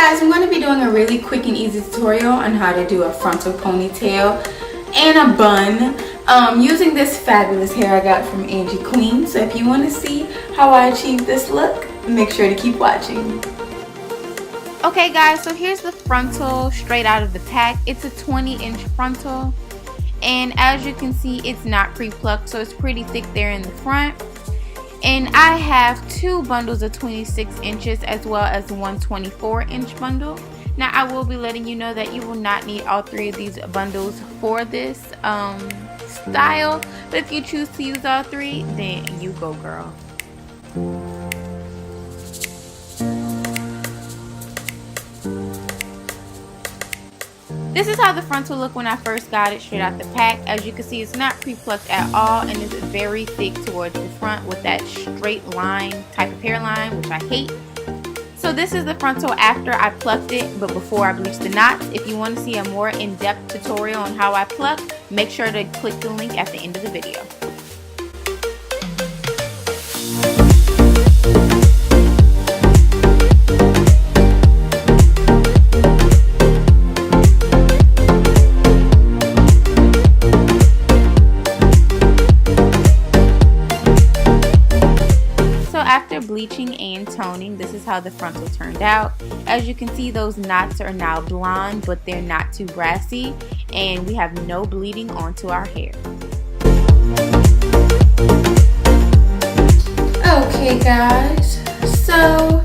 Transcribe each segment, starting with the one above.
guys, I'm going to be doing a really quick and easy tutorial on how to do a frontal ponytail and a bun using this fabulous hair I got from Angie Queen. So if you want to see how I achieved this look, make sure to keep watching. Okay guys, so here's the frontal straight out of the pack. It's a 20-inch frontal, and as you can see, it's not pre-plucked, so it's pretty thick there in the front. And I have two bundles of 26 inches as well as one 24-inch bundle. Now I will be letting you know that you will not need all three of these bundles for this style, but if you choose to use all three, then you go girl. This is how the frontal looked when I first got it straight out the pack. As you can see, it's not pre-plucked at all, and it's very thick towards the front with that straight line type of hairline, which I hate. So this is the frontal after I plucked it, but before I bleached the knots. If you want to see a more in-depth tutorial on how I pluck, make sure to click the link at the end of the video. After bleaching and toning, this is how the frontal turned out. As you can see, those knots are now blonde, but they're not too brassy, and we have no bleeding onto our hair. Okay guys, so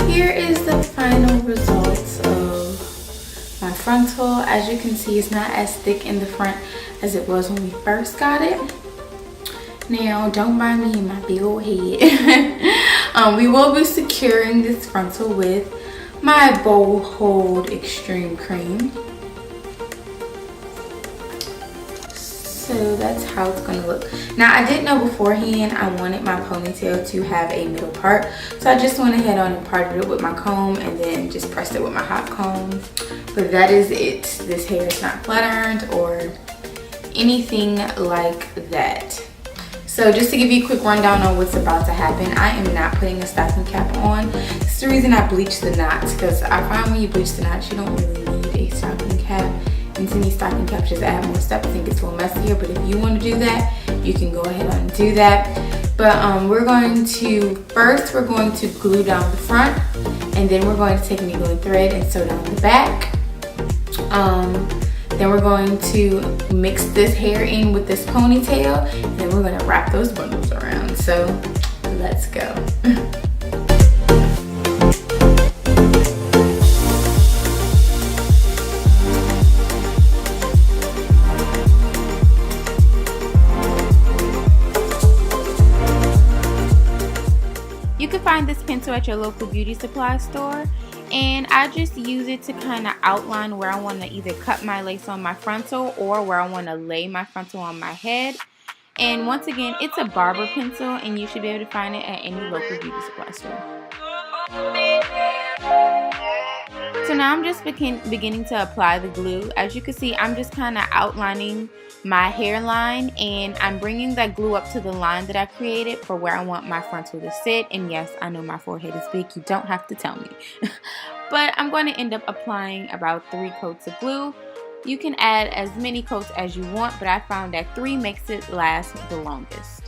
here is the final results of my frontal. As you can see, it's not as thick in the front as it was when we first got it. Now, don't mind me in my big old head. We will be securing this frontal with my Bold Hold Extreme Cream. So that's how it's going to look. Now, I didn't know beforehand I wanted my ponytail to have a middle part. So I just went ahead on and parted it with my comb and then just pressed it with my hot comb. But that is it. This hair is not flat ironed or anything like that. So just to give you a quick rundown on what's about to happen, I am not putting a stocking cap on. It's the reason I bleach the knots, because I find when you bleach the knots, you don't really need a stocking cap. And to me, stocking caps just add more stuff. I think it's a little messier, but if you want to do that, you can go ahead and do that. But we're going to glue down the front, and then we're going to take needle and thread and sew down the back. Then we're going to mix this hair in with this ponytail, and then we're going to wrap those bundles around. So let's go. You can find this pencil at your local beauty supply store. And I just use it to kind of outline where I want to either cut my lace on my frontal or where I want to lay my frontal on my head. And once again, it's a barber pencil, and you should be able to find it at any local beauty supply store. So now I'm just beginning to apply the glue. As you can see, I'm just kind of outlining my hairline, and I'm bringing that glue up to the line that I created for where I want my frontal to sit. And yes, I know my forehead is big, you don't have to tell me. But I'm going to end up applying about 3 coats of glue. You can add as many coats as you want, but I found that 3 makes it last the longest.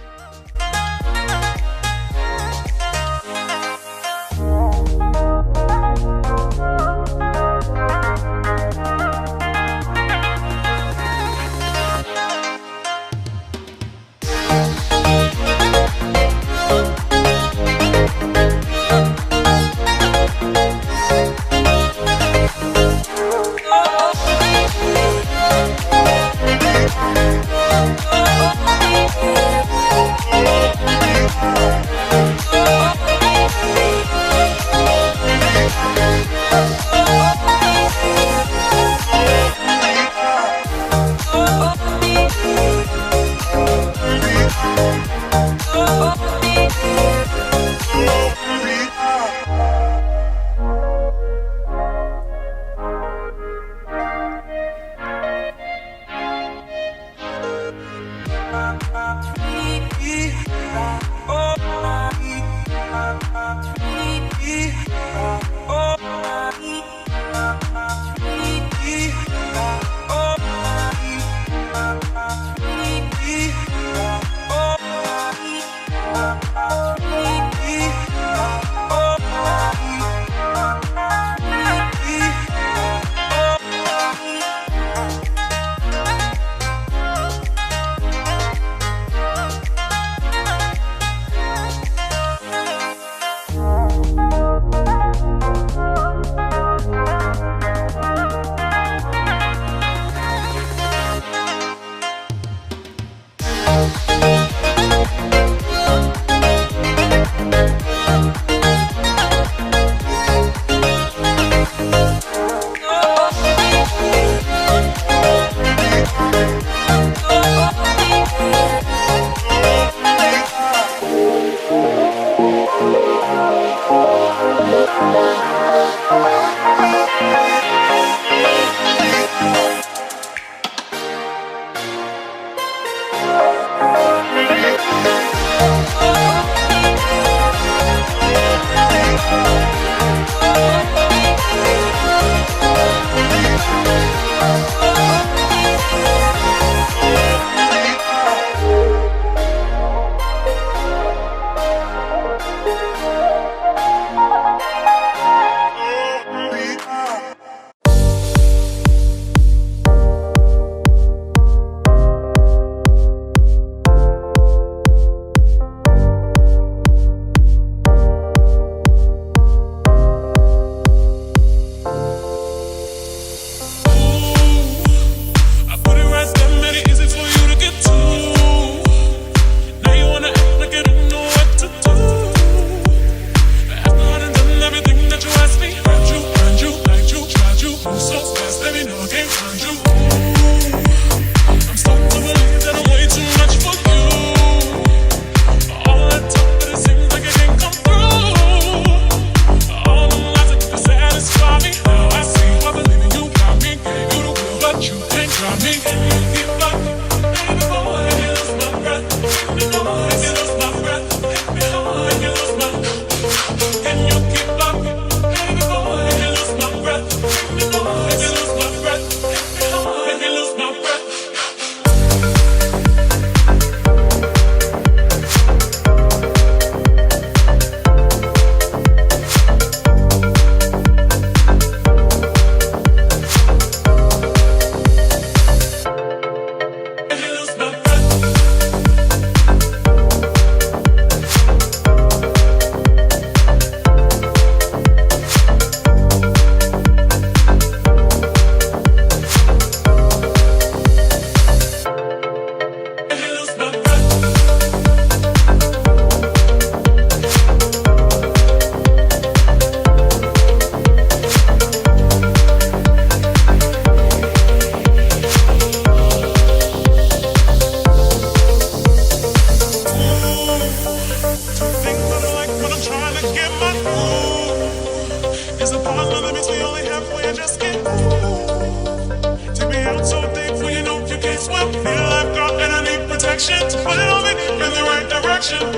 connection to put me in the right direction. Ooh,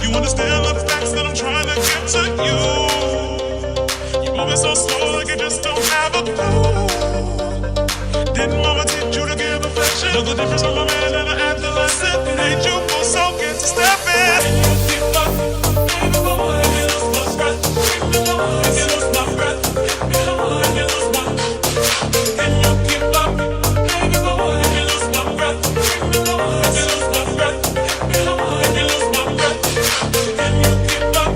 you understand the facts that I'm trying to get to you. You're moving so slow like you just don't have a clue. Didn't mama teach you to give affection? Know the difference from a man and an adolescent. Ain't you for so get to step in. Keep up, baby boy, you lose my breath. Keep me low, you lose my breath. Keep me low, you lose my breath. Can you keep up, baby boy, you lose my breath. Keep me low, you lose my breath. Keep me low, you lose my breath. Can you keep up,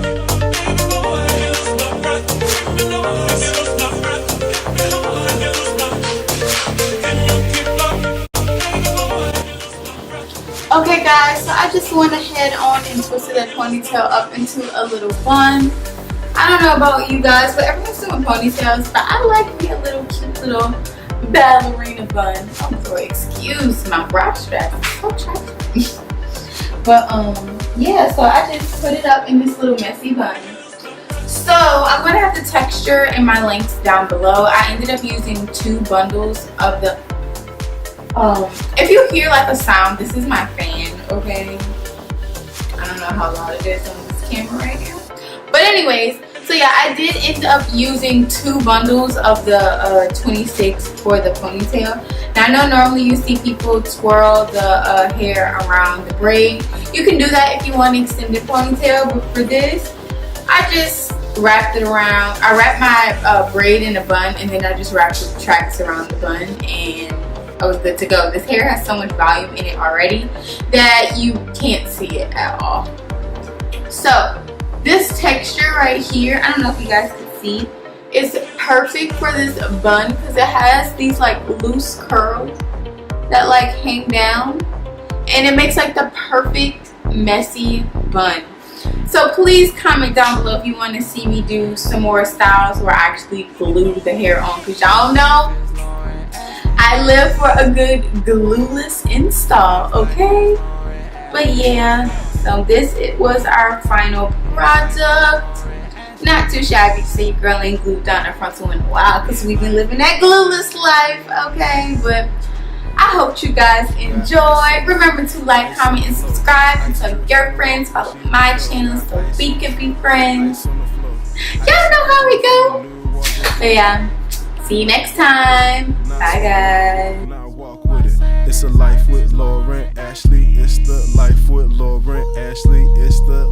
baby boy, you lose my breath. Keep me low, you lose my breath. Keep me low, you lose my breath. Can you keep up, baby boy, you lose my breath. Okay guys, so I just went ahead on and twisted that ponytail up into a little bun. I don't know about you guys, but everyone's doing ponytails, but I like me a little cute little ballerina bun. Oh, sorry, excuse my bra strap. It's so trashy. But yeah, so I just put it up in this little messy bun. So I'm gonna have the texture and my links down below. I ended up using 2 bundles of the if you hear like a sound, this is my fan, okay? I don't know how loud it is on this camera right now. But anyways, so yeah, I did end up using 2 bundles of the 26 for the ponytail. Now I know normally you see people twirl the hair around the braid. You can do that if you want an extended ponytail, but for this, I just wrapped it around. I wrapped my braid in a bun, and then I just wrapped the tracks around the bun, and I was good to go. This hair has so much volume in it already that you can't see it at all. So this texture right here, I don't know if you guys can see, is perfect for this bun because it has these like loose curls that like hang down, and it makes like the perfect messy bun. So please comment down below if you want to see me do some more styles where I actually glue the hair on, because y'all know I live for a good glueless install, okay? But yeah, so this was our final product. Not too shabby to say your girl ain't glued down her frontal in a while, because we've been living that glueless life, okay? But I hope you guys enjoy. Remember to like, comment, and subscribe, and tell your friends. Follow my channel so we can be friends. Y'all know how we go. But yeah, see you next time. Bye guys. It's a life with Lauren Ashley. It's the life with Lauren Ashley. It's the